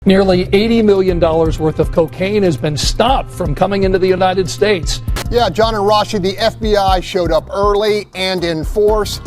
Nearly $80 million worth of cocaine has been stopped from coming into the United States. Yeah, John and Rashi, the FBI showed up early and in force.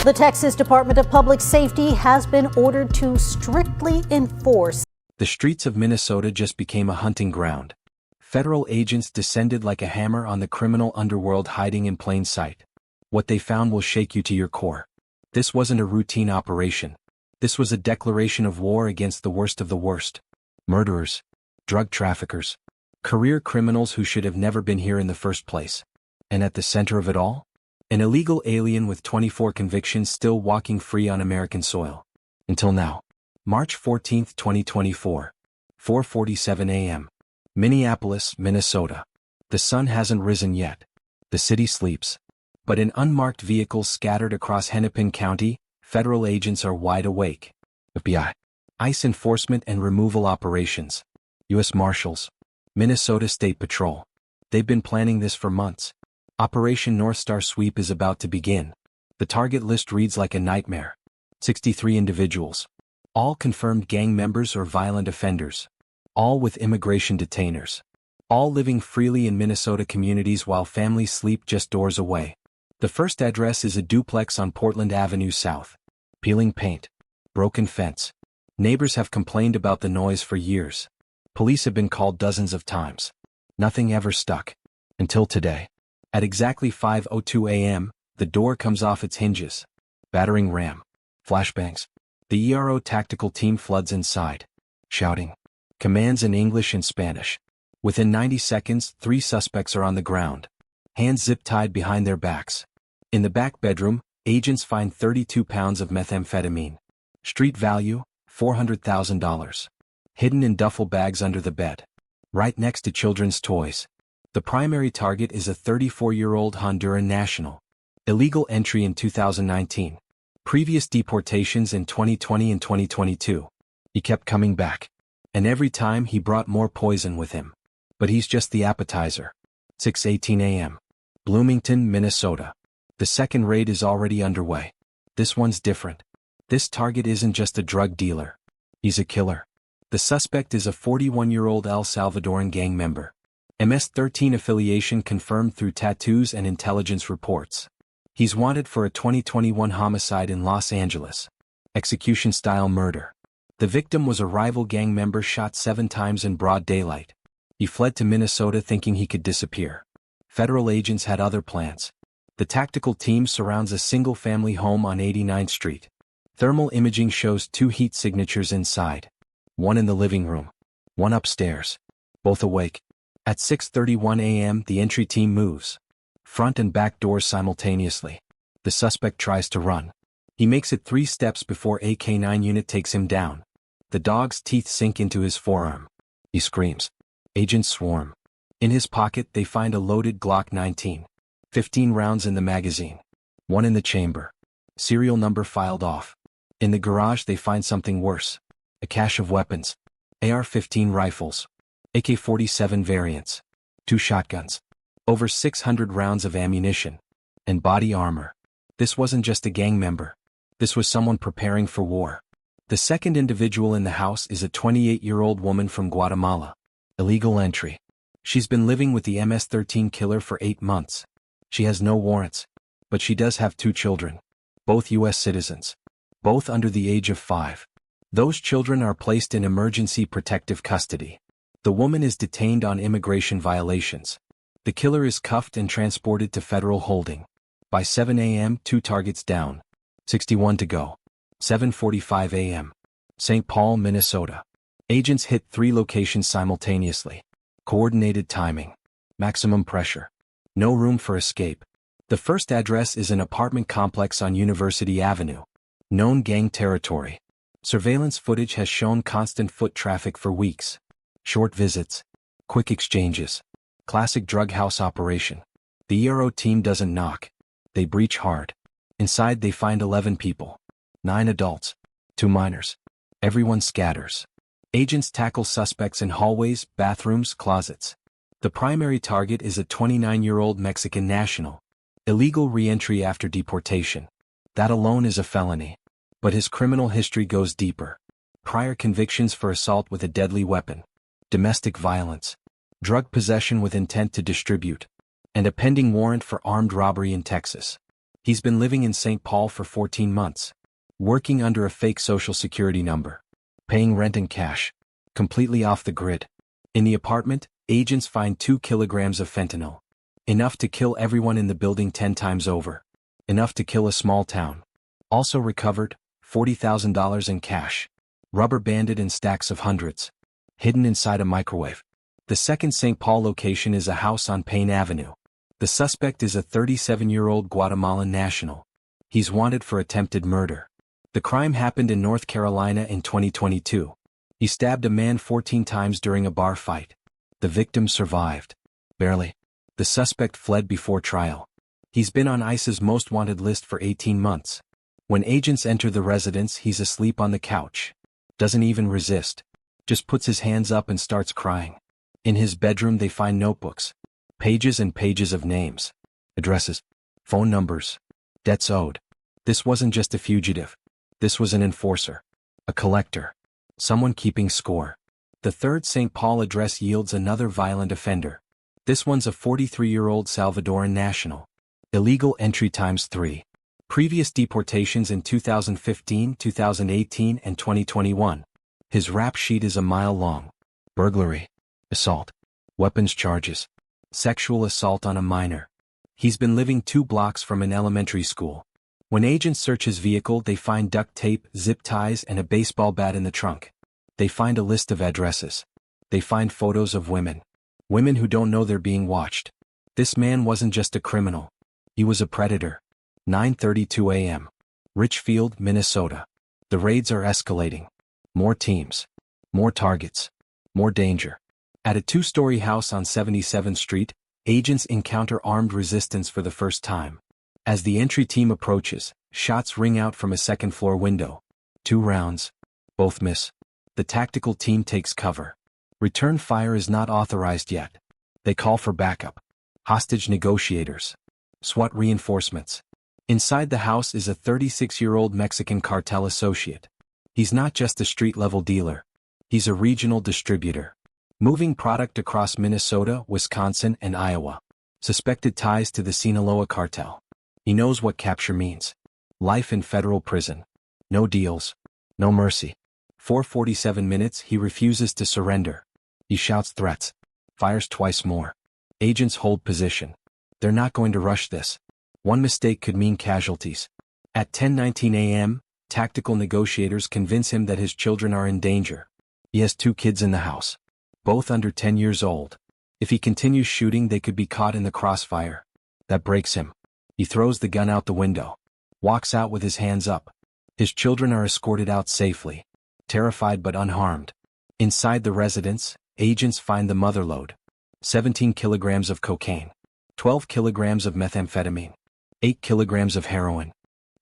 The Texas Department of Public Safety has been ordered to strictly enforce. The streets of Minnesota just became a hunting ground. Federal agents descended like a hammer on the criminal underworld hiding in plain sight. What they found will shake you to your core. This wasn't a routine operation. This was a declaration of war against the worst of the worst. Murderers, drug traffickers, career criminals who should have never been here in the first place. And at the center of it all? An illegal alien with 24 convictions still walking free on American soil. Until now. March 14, 2024. 4:47 a.m. Minneapolis, Minnesota. The sun hasn't risen yet. The city sleeps. But in unmarked vehicles scattered across Hennepin County, federal agents are wide awake. FBI, ICE enforcement and removal operations, U.S. Marshals, Minnesota State Patrol. They've been planning this for months. Operation North Star Sweep is about to begin. The target list reads like a nightmare. 63 individuals. All confirmed gang members or violent offenders. All with immigration detainers. All living freely in Minnesota communities while families sleep just doors away. The first address is a duplex on Portland Avenue South. Peeling paint. Broken fence. Neighbors have complained about the noise for years. Police have been called dozens of times. Nothing ever stuck. Until today. At exactly 5:02 a.m., the door comes off its hinges. Battering ram. Flashbangs. The ERO tactical team floods inside. Shouting. Commands in English and Spanish. Within 90 seconds, 3 suspects are on the ground. Hands zip-tied behind their backs. In the back bedroom, agents find 32 pounds of methamphetamine. Street value, $400,000. Hidden in duffel bags under the bed. Right next to children's toys. The primary target is a 34-year-old Honduran national. Illegal entry in 2019. Previous deportations in 2020 and 2022. He kept coming back. And every time he brought more poison with him. But he's just the appetizer. 6:18 a.m. Bloomington, Minnesota. The second raid is already underway. This one's different. This target isn't just a drug dealer. He's a killer. The suspect is a 41-year-old El Salvadoran gang member. MS-13 affiliation confirmed through tattoos and intelligence reports. He's wanted for a 2021 homicide in Los Angeles. Execution-style murder. The victim was a rival gang member shot 7 times in broad daylight. He fled to Minnesota thinking he could disappear. Federal agents had other plans. The tactical team surrounds a single-family home on 89th Street. Thermal imaging shows 2 heat signatures inside. One in the living room. One upstairs. Both awake. At 6:31 a.m. the entry team moves. Front and back doors simultaneously. The suspect tries to run. He makes it 3 steps before a K-9 unit takes him down. The dog's teeth sink into his forearm. He screams. Agents swarm. In his pocket they find a loaded Glock 19. 15 rounds in the magazine. 1 in the chamber. Serial number filed off. In the garage they find something worse. A cache of weapons. AR-15 rifles. AK-47 variants. 2 shotguns. Over 600 rounds of ammunition. And body armor. This wasn't just a gang member. This was someone preparing for war. The second individual in the house is a 28-year-old woman from Guatemala. Illegal entry. She's been living with the MS-13 killer for 8 months. She has no warrants. But she does have 2 children. Both U.S. citizens. Both under the age of 5. Those children are placed in emergency protective custody. The woman is detained on immigration violations. The killer is cuffed and transported to federal holding. By 7 a.m., 2 targets down. 61 to go. 7:45 a.m. St. Paul, Minnesota. Agents hit 3 locations simultaneously. Coordinated timing. Maximum pressure. No room for escape. The first address is an apartment complex on University Avenue. Known gang territory. Surveillance footage has shown constant foot traffic for weeks. Short visits. Quick exchanges. Classic drug house operation. The ERO team doesn't knock. They breach hard. Inside they find 11 people. 9 adults. 2 minors. Everyone scatters. Agents tackle suspects in hallways, bathrooms, closets. The primary target is a 29-year-old Mexican national. Illegal re-entry after deportation. That alone is a felony. But his criminal history goes deeper. prior convictions for assault with a deadly weapon, domestic violence, drug possession with intent to distribute, and a pending warrant for armed robbery in Texas. He's been living in St. Paul for 14 months, working under a fake social security number, paying rent in cash, completely off the grid. In the apartment, agents find 2 kilograms of fentanyl, enough to kill everyone in the building 10 times over, enough to kill a small town. Also recovered, $40,000 in cash, rubber banded in stacks of hundreds, hidden inside a microwave. The second St. Paul location is a house on Payne Avenue. The suspect is a 37-year-old Guatemalan national. He's wanted for attempted murder. The crime happened in North Carolina in 2022. He stabbed a man 14 times during a bar fight. The victim survived. Barely. The suspect fled before trial. He's been on ICE's most wanted list for 18 months. When agents enter the residence, he's asleep on the couch. Doesn't even resist. Just puts his hands up and starts crying. In his bedroom they find notebooks, pages and pages of names, addresses, phone numbers, debts owed. This wasn't just a fugitive. This was an enforcer, a collector, someone keeping score. The third St. Paul address yields another violent offender. This one's a 43-year-old Salvadoran national. Illegal entry times 3. Previous deportations in 2015, 2018, and 2021. His rap sheet is a mile long. Burglary, assault, weapons charges, sexual assault on a minor. He's been living 2 blocks from an elementary school. When agents search his vehicle, they find duct tape, zip ties, and a baseball bat in the trunk. They find a list of addresses. They find photos of women. Women who don't know they're being watched. This man wasn't just a criminal. He was a predator. 9:32 a.m. Richfield, Minnesota. The raids are escalating. More teams. More targets. More danger. At a 2-story house on 77th Street, agents encounter armed resistance for the first time. As the entry team approaches, shots ring out from a second-floor window. 2 rounds. Both miss. The tactical team takes cover. Return fire is not authorized yet. They call for backup. Hostage negotiators. SWAT reinforcements. Inside the house is a 36-year-old Mexican cartel associate. He's not just a street-level dealer. He's a regional distributor, moving product across Minnesota, Wisconsin, and Iowa. Suspected ties to the Sinaloa cartel. He knows what capture means. Life in federal prison. No deals. No mercy. 4:47 minutes, he refuses to surrender. He shouts threats. Fires twice more. Agents hold position. They're not going to rush this. One mistake could mean casualties. At 10:19 a.m., tactical negotiators convince him that his children are in danger. He has 2 kids in the house, both under 10 years old. If he continues shooting, they could be caught in the crossfire. That breaks him. He throws the gun out the window, walks out with his hands up. His children are escorted out safely, terrified but unharmed. Inside the residence, agents find the mother lode. 17 kilograms of cocaine, 12 kilograms of methamphetamine, 8 kilograms of heroin.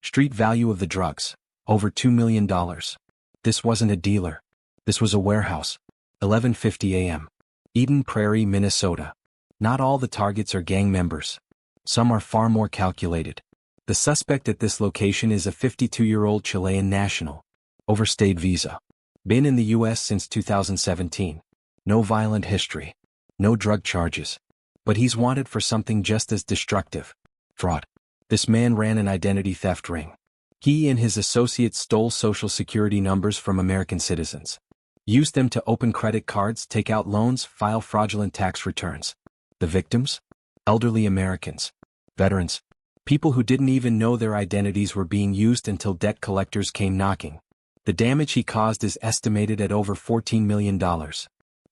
Street value of the drugs, over $2 million. This wasn't a dealer. This was a warehouse. 11:50 a.m. Eden Prairie, Minnesota. Not all the targets are gang members. Some are far more calculated. The suspect at this location is a 52-year-old Chilean national. Overstayed visa. Been in the U.S. since 2017. No violent history. No drug charges. But he's wanted for something just as destructive. Fraud. This man ran an identity theft ring. He and his associates stole social security numbers from American citizens. Used them to open credit cards, take out loans, file fraudulent tax returns. The victims? Elderly Americans. Veterans. People who didn't even know their identities were being used until debt collectors came knocking. The damage he caused is estimated at over $14 million.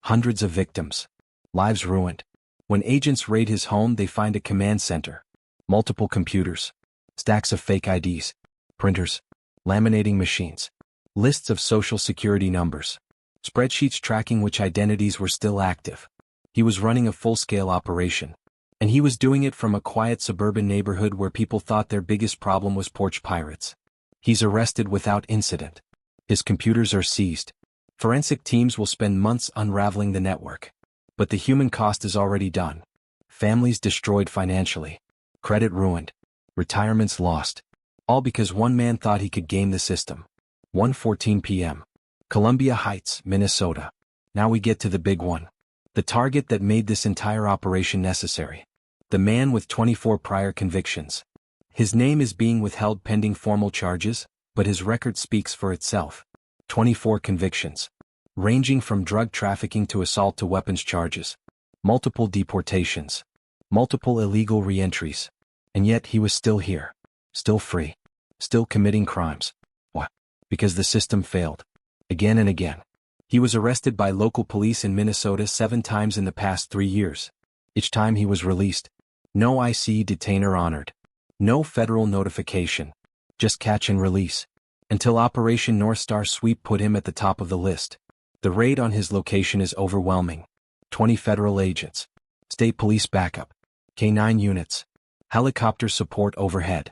Hundreds of victims. Lives ruined. When agents raid his home, they find a command center. Multiple computers. Stacks of fake IDs. Printers. Laminating machines. Lists of social security numbers. Spreadsheets tracking which identities were still active. He was running a full-scale operation. And he was doing it from a quiet suburban neighborhood where people thought their biggest problem was porch pirates. He's arrested without incident. His computers are seized. Forensic teams will spend months unraveling the network. But the human cost is already done. Families destroyed financially. Credit ruined. Retirements lost. All because one man thought he could game the system. 1:14 p.m. Columbia Heights, Minnesota. Now we get to the big one. The target that made this entire operation necessary. The man with 24 prior convictions. His name is being withheld pending formal charges, but his record speaks for itself. 24 convictions. Ranging from drug trafficking to assault to weapons charges. Multiple deportations. Multiple illegal re-entries. And yet he was still here. Still free. Still committing crimes. Why? Because the system failed. Again and again. He was arrested by local police in Minnesota 7 times in the past 3 years. Each time he was released. No IC detainer honored. No federal notification. Just catch and release. Until Operation North Star Sweep put him at the top of the list. The raid on his location is overwhelming. 20 federal agents. State police backup. K-9 units. Helicopter support overhead.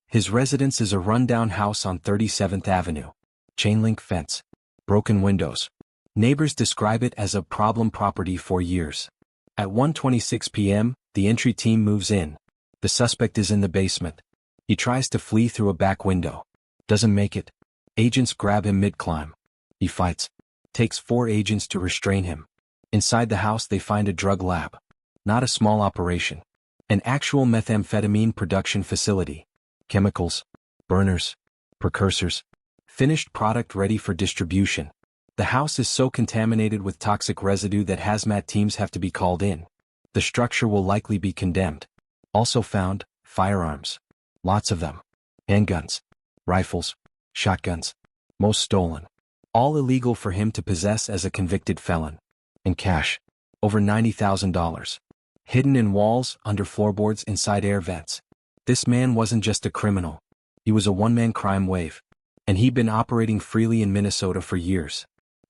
His residence is a rundown house on 37th Avenue. Chain link fence. Broken windows. Neighbors describe it as a problem property for years. At 1:26 p.m., the entry team moves in. The suspect is in the basement. He tries to flee through a back window. Doesn't make it. Agents grab him mid-climb. He fights. Takes 4 agents to restrain him. Inside the house they find a drug lab. Not a small operation. An actual methamphetamine production facility. Chemicals. Burners. Precursors. Finished product ready for distribution. The house is so contaminated with toxic residue that hazmat teams have to be called in. The structure will likely be condemned. Also found, firearms. Lots of them. Handguns. Rifles. Shotguns. Most stolen. All illegal for him to possess as a convicted felon. And cash. Over $90,000. Hidden in walls, under floorboards, inside air vents. This man wasn't just a criminal. He was a one-man crime wave. And he'd been operating freely in Minnesota for years.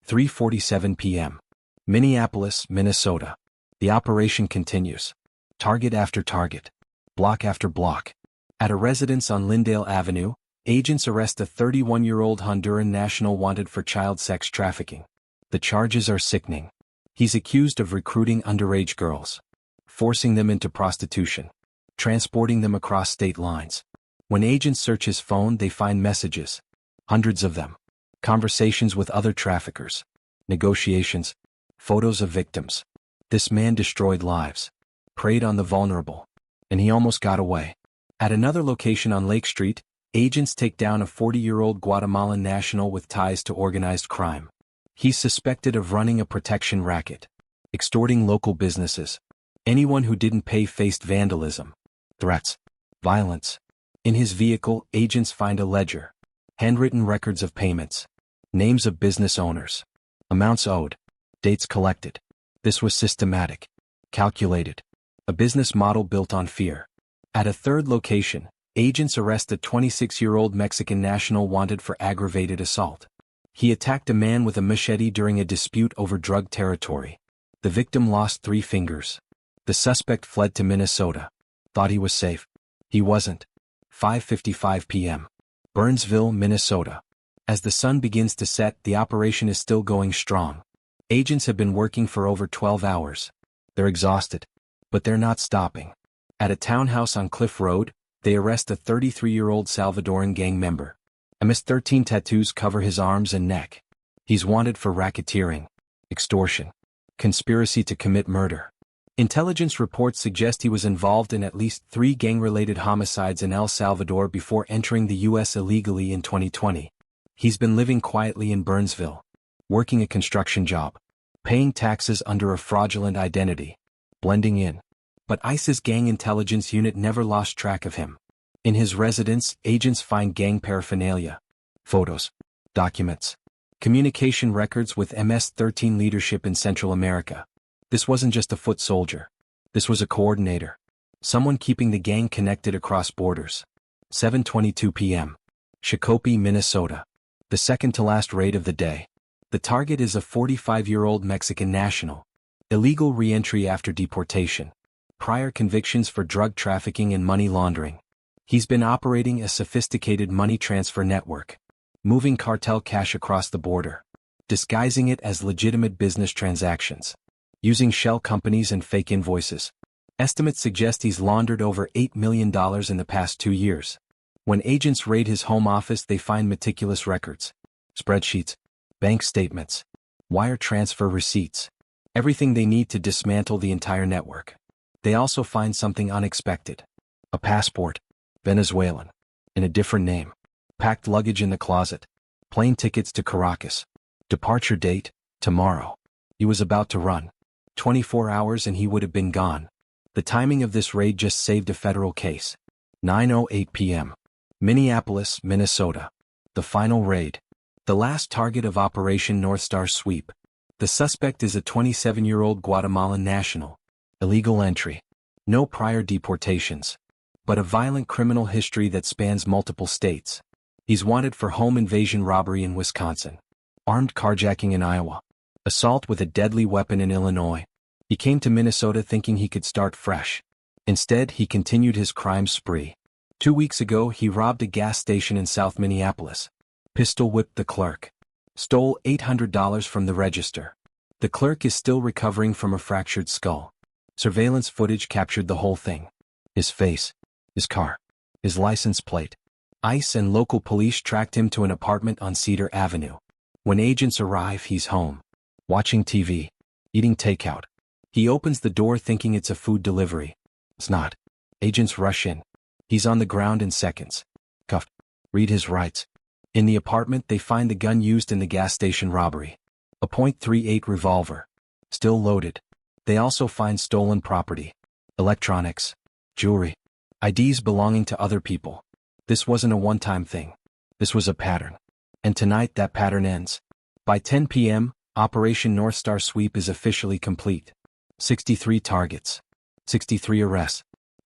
3:47 p.m. Minneapolis, Minnesota. The operation continues. Target after target. Block after block. At a residence on Lyndale Avenue, agents arrest a 31-year-old Honduran national wanted for child sex trafficking. The charges are sickening. He's accused of recruiting underage girls. Forcing them into prostitution. Transporting them across state lines. When agents search his phone they find messages. Hundreds of them. Conversations with other traffickers. Negotiations. Photos of victims. This man destroyed lives. Preyed on the vulnerable. And he almost got away. At another location on Lake Street, agents take down a 40-year-old Guatemalan national with ties to organized crime. He's suspected of running a protection racket. Extorting local businesses. Anyone who didn't pay faced vandalism. Threats. Violence. In his vehicle, agents find a ledger. Handwritten records of payments. Names of business owners. Amounts owed. Dates collected. This was systematic. Calculated. A business model built on fear. At a third location, agents arrest a 26-year-old Mexican national wanted for aggravated assault. He attacked a man with a machete during a dispute over drug territory. The victim lost 3 fingers. The suspect fled to Minnesota. Thought he was safe. He wasn't. 5:55 p.m. Burnsville, Minnesota. As the sun begins to set, the operation is still going strong. Agents have been working for over 12 hours. They're exhausted. But they're not stopping. At a townhouse on Cliff Road, they arrest a 33-year-old Salvadoran gang member. MS-13 tattoos cover his arms and neck. He's wanted for racketeering, extortion, conspiracy to commit murder. Intelligence reports suggest he was involved in at least 3 gang-related homicides in El Salvador before entering the U.S. illegally in 2020. He's been living quietly in Burnsville, working a construction job, paying taxes under a fraudulent identity, blending in. But ICE's gang intelligence unit never lost track of him. In his residence, agents find gang paraphernalia, photos, documents, communication records with MS-13 leadership in Central America. This wasn't just a foot soldier. This was a coordinator. Someone keeping the gang connected across borders. 7:22 p.m. Shakopee, Minnesota. The second to last raid of the day. The target is a 45-year-old Mexican national. Illegal re-entry after deportation. Prior convictions for drug trafficking and money laundering. He's been operating a sophisticated money transfer network. Moving cartel cash across the border. Disguising it as legitimate business transactions. Using shell companies and fake invoices. Estimates suggest he's laundered over $8 million in the past 2 years. When agents raid his home office they find meticulous records. Spreadsheets. bank statements, wire transfer receipts, everything they need to dismantle the entire network. They also find something unexpected. A passport, Venezuelan, in a different name, packed luggage in the closet, plane tickets to Caracas, departure date, tomorrow. He was about to run. 24 hours and he would have been gone. The timing of this raid just saved a federal case. 9:08 p.m. Minneapolis, Minnesota. The final raid. The last target of Operation North Star Sweep. The suspect is a 27-year-old Guatemalan national. Illegal entry. No prior deportations. But a violent criminal history that spans multiple states. He's wanted for home invasion robbery in Wisconsin. Armed carjacking in Iowa. Assault with a deadly weapon in Illinois. He came to Minnesota thinking he could start fresh. Instead, he continued his crime spree. 2 weeks ago, he robbed a gas station in South Minneapolis. Pistol whipped the clerk. Stole $800 from the register. The clerk is still recovering from a fractured skull. Surveillance footage captured the whole thing. His face. His car. His license plate. ICE and local police tracked him to an apartment on Cedar Avenue. When agents arrive, he's home. Watching TV. Eating takeout. He opens the door thinking it's a food delivery. It's not. Agents rush in. He's on the ground in seconds. Cuffed. Read his rights. In the apartment they find the gun used in the gas station robbery. A .38 revolver. Still loaded. They also find stolen property. Electronics. Jewelry. IDs belonging to other people. This wasn't a one-time thing. This was a pattern. And tonight that pattern ends. By 10 p.m., Operation North Star Sweep is officially complete. 63 targets. 63 arrests.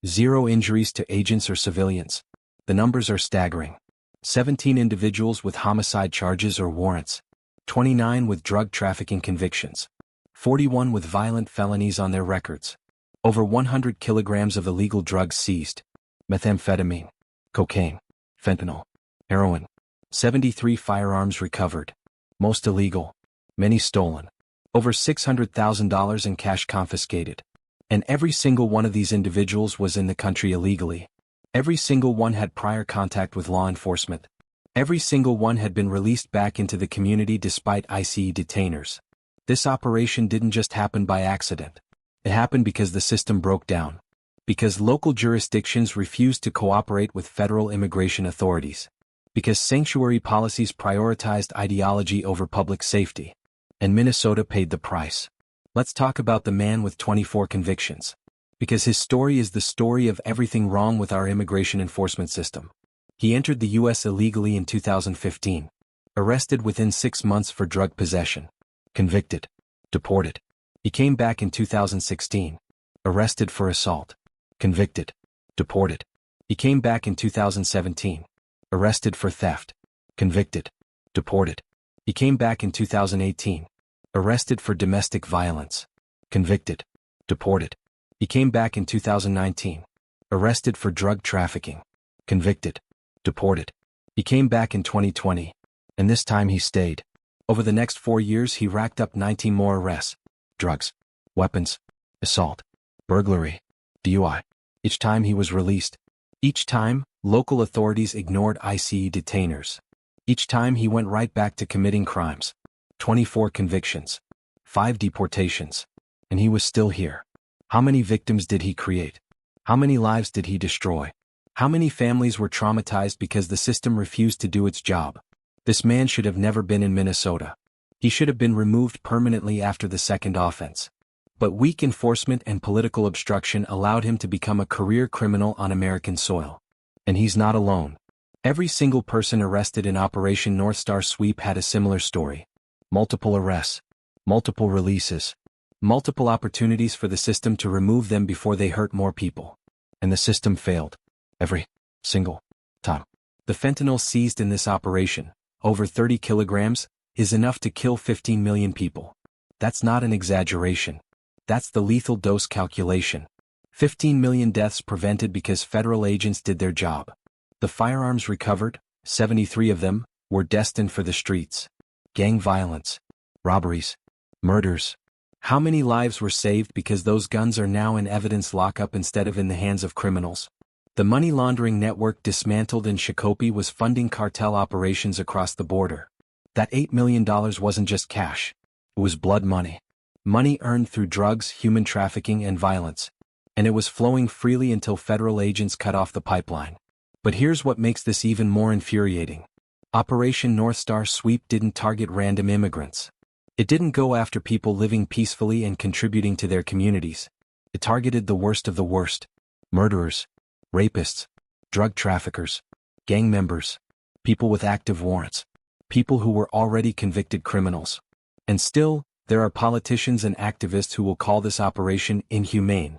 0 injuries to agents or civilians. The numbers are staggering. 17 individuals with homicide charges or warrants. 29 with drug trafficking convictions. 41 with violent felonies on their records. Over 100 kilograms of illegal drugs seized. Methamphetamine, cocaine, fentanyl, heroin. 73 firearms recovered. Most illegal. Many stolen. Over $600,000 in cash confiscated. And every single one of these individuals was in the country illegally. Every single one had prior contact with law enforcement. Every single one had been released back into the community despite ICE detainers. This operation didn't just happen by accident. It happened because the system broke down. Because local jurisdictions refused to cooperate with federal immigration authorities. Because sanctuary policies prioritized ideology over public safety. And Minnesota paid the price. Let's talk about the man with 24 convictions. Because his story is the story of everything wrong with our immigration enforcement system. He entered the U.S. illegally in 2015. Arrested within 6 months for drug possession. Convicted. Deported. He came back in 2016. Arrested for assault. Convicted. Deported. He came back in 2017. Arrested for theft. Convicted. Deported. He came back in 2018. Arrested for domestic violence. Convicted. Deported. He came back in 2019. Arrested for drug trafficking. Convicted. Deported. He came back in 2020. And this time he stayed. Over the next 4 years he racked up 19 more arrests. Drugs. Weapons. Assault. Burglary. DUI. Each time he was released. Each time, local authorities ignored ICE detainers. Each time he went right back to committing crimes. 24 convictions. 5 deportations. And he was still here. How many victims did he create? How many lives did he destroy? How many families were traumatized because the system refused to do its job? This man should have never been in Minnesota. He should have been removed permanently after the second offense. But weak enforcement and political obstruction allowed him to become a career criminal on American soil. And he's not alone. Every single person arrested in Operation North Star Sweep had a similar story. Multiple arrests. Multiple releases. Multiple opportunities for the system to remove them before they hurt more people. And the system failed. Every single time. The fentanyl seized in this operation, over 30 kilograms, is enough to kill 15 million people. That's not an exaggeration. That's the lethal dose calculation. 15 million deaths prevented because federal agents did their job. The firearms recovered, 73 of them, were destined for the streets. Gang violence. Robberies. Murders. How many lives were saved because those guns are now in evidence lockup instead of in the hands of criminals? The money laundering network dismantled in Shakopee was funding cartel operations across the border. That $8 million wasn't just cash. It was blood money. Money earned through drugs, human trafficking, and violence. And it was flowing freely until federal agents cut off the pipeline. But here's what makes this even more infuriating. Operation North Star Sweep didn't target random immigrants. It didn't go after people living peacefully and contributing to their communities. It targeted the worst of the worst. Murderers, rapists, drug traffickers, gang members, people with active warrants, people who were already convicted criminals. And still, there are politicians and activists who will call this operation inhumane,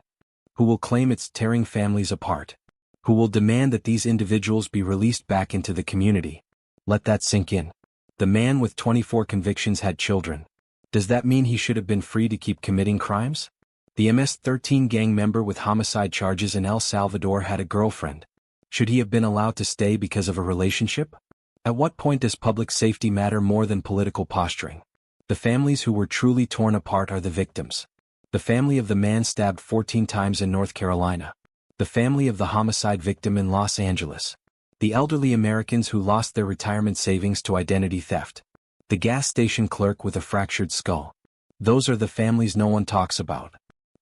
who will claim it's tearing families apart, who will demand that these individuals be released back into the community. Let that sink in. The man with 24 convictions had children. Does that mean he should have been free to keep committing crimes? The MS-13 gang member with homicide charges in El Salvador had a girlfriend. Should he have been allowed to stay because of a relationship? At what point does public safety matter more than political posturing? The families who were truly torn apart are the victims. The family of the man stabbed 14 times in North Carolina. The family of the homicide victim in Los Angeles. The elderly Americans who lost their retirement savings to identity theft. The gas station clerk with a fractured skull. Those are the families no one talks about.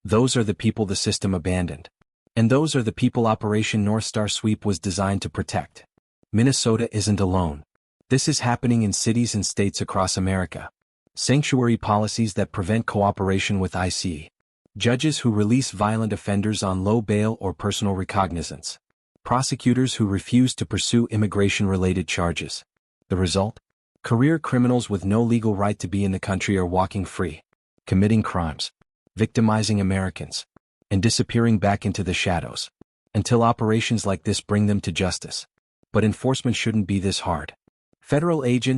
Those are the people the system abandoned. And those are the people Operation North Star Sweep was designed to protect. Minnesota isn't alone. This is happening in cities and states across America. Sanctuary policies that prevent cooperation with ICE. Judges who release violent offenders on low bail or personal recognizance. Prosecutors who refuse to pursue immigration-related charges. The result? Career criminals with no legal right to be in the country are walking free, committing crimes, victimizing Americans, and disappearing back into the shadows, until operations like this bring them to justice. But enforcement shouldn't be this hard. Federal agents